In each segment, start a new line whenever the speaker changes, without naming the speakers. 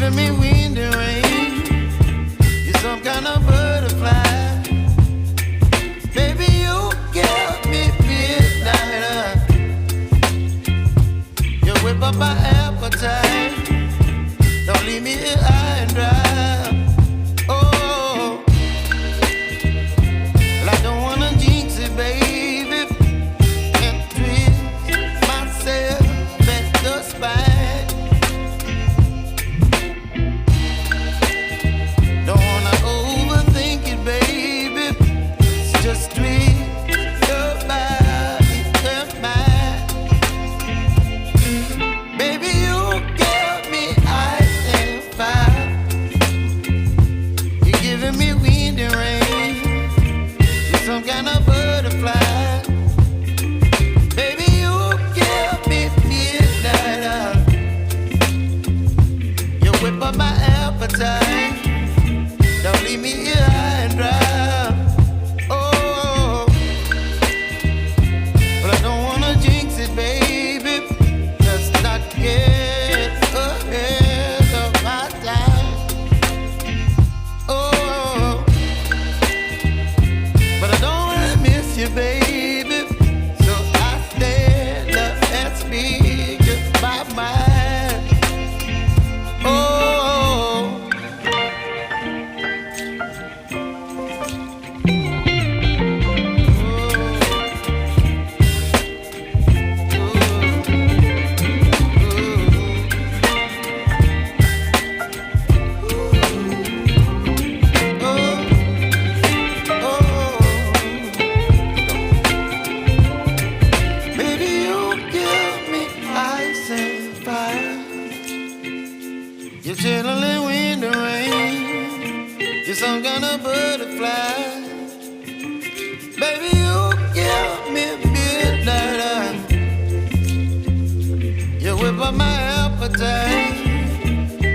giving me wind and rain. You're some kind of butterfly. Baby, you give me midnight. You whip up my appetite. Don't leave me here high and dry. Oh, well, I don't wanna jinx it, baby, and twist myself at the spine. Don't wanna overthink it, baby. It's just twist your body and mine. Baby, you give me ice and fire. You're giving me wind and rain. You're some kind of butterfly. Baby, you give me midnight. You whip up my appetite. Don't leave me here high and dry. Oh, but I don't wanna jinx it, baby. Let's not get ahead of my time. Oh, but I don't wanna miss you, baby. So I stand up and speak just my mind. Oh. Baby, you give me ice and fire. You're chilling wind and rain. You're some kind of butterfly. Baby, you give me midnight. You whip up my appetite.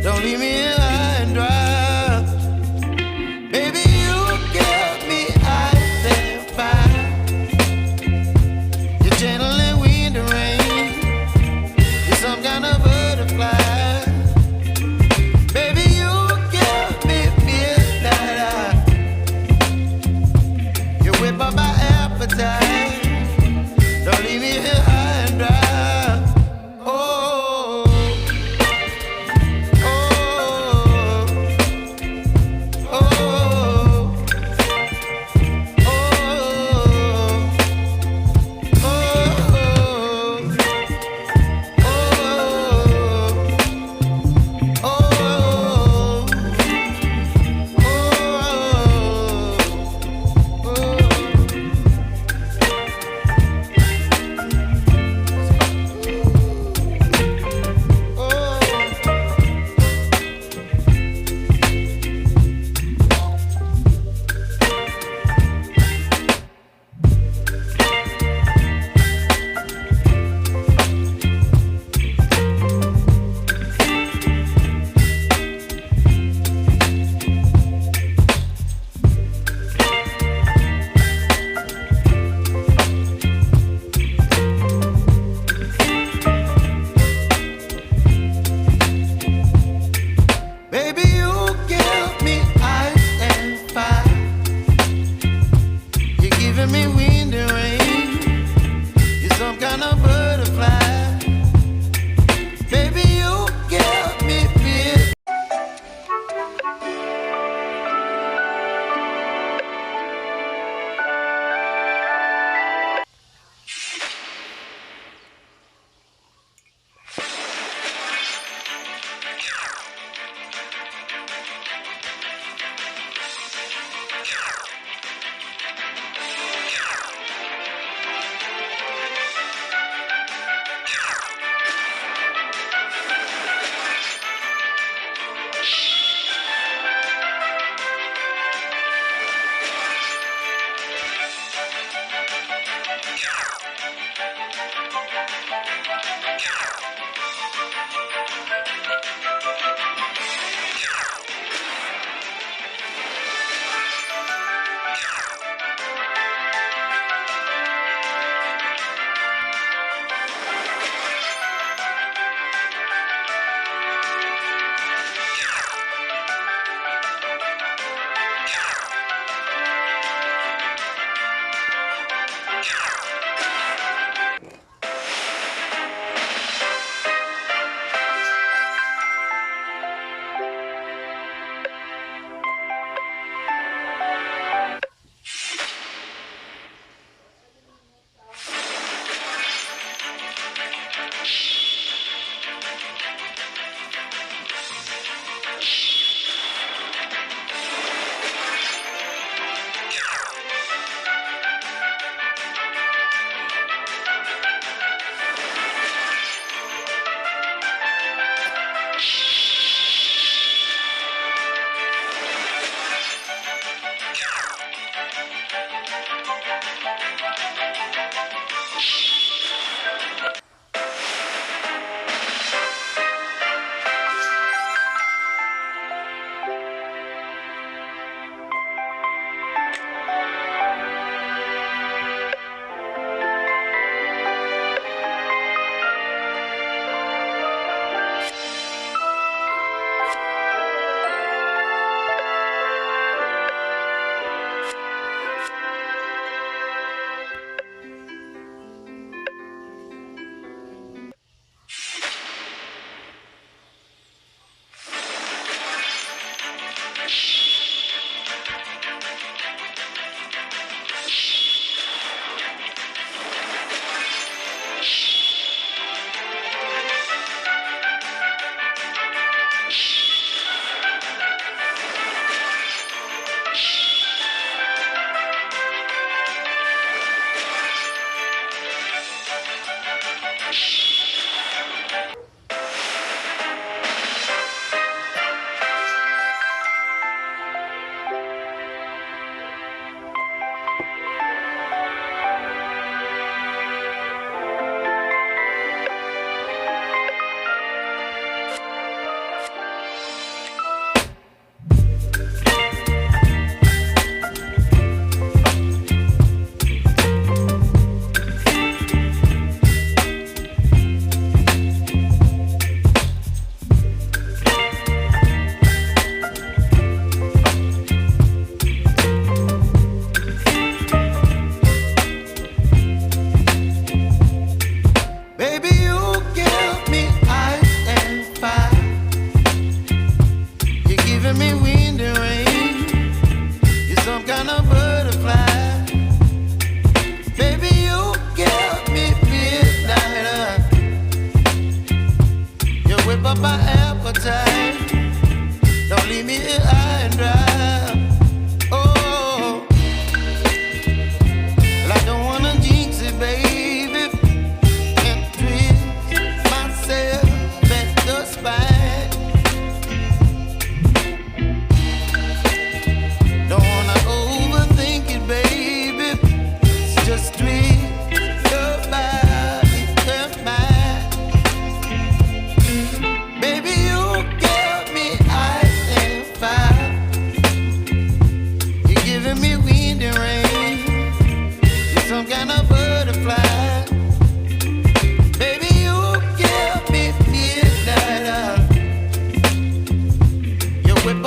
Don't leave me here high and dry. Baby, you give me ice and fire. You're channeling wind and rain. You're some kind of butterfly. Baby, you give me midnight. You whip up my appetite. Don't leave me here high and dry. Oh.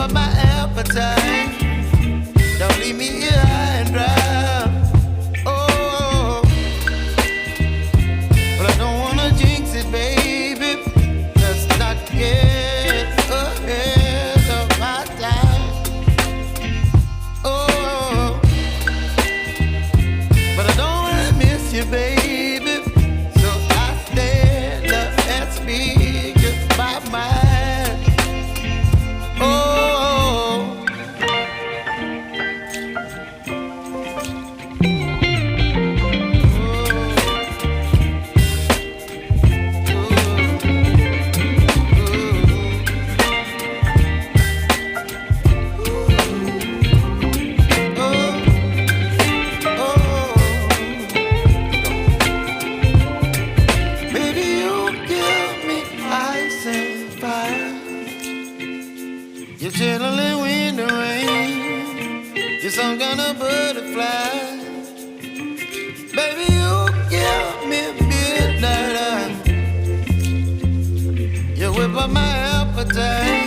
up my appetite. Don't leave me here high and dry. Oh, but I don't wanna jinx it, baby. Let's not get ahead of my time. Oh, but I don't wanna miss you, baby. So I stand up and speak my mind. Oh. You're chilling when the rain. You're some kind of butterfly. Baby, you give me midnight. You whip up my appetite.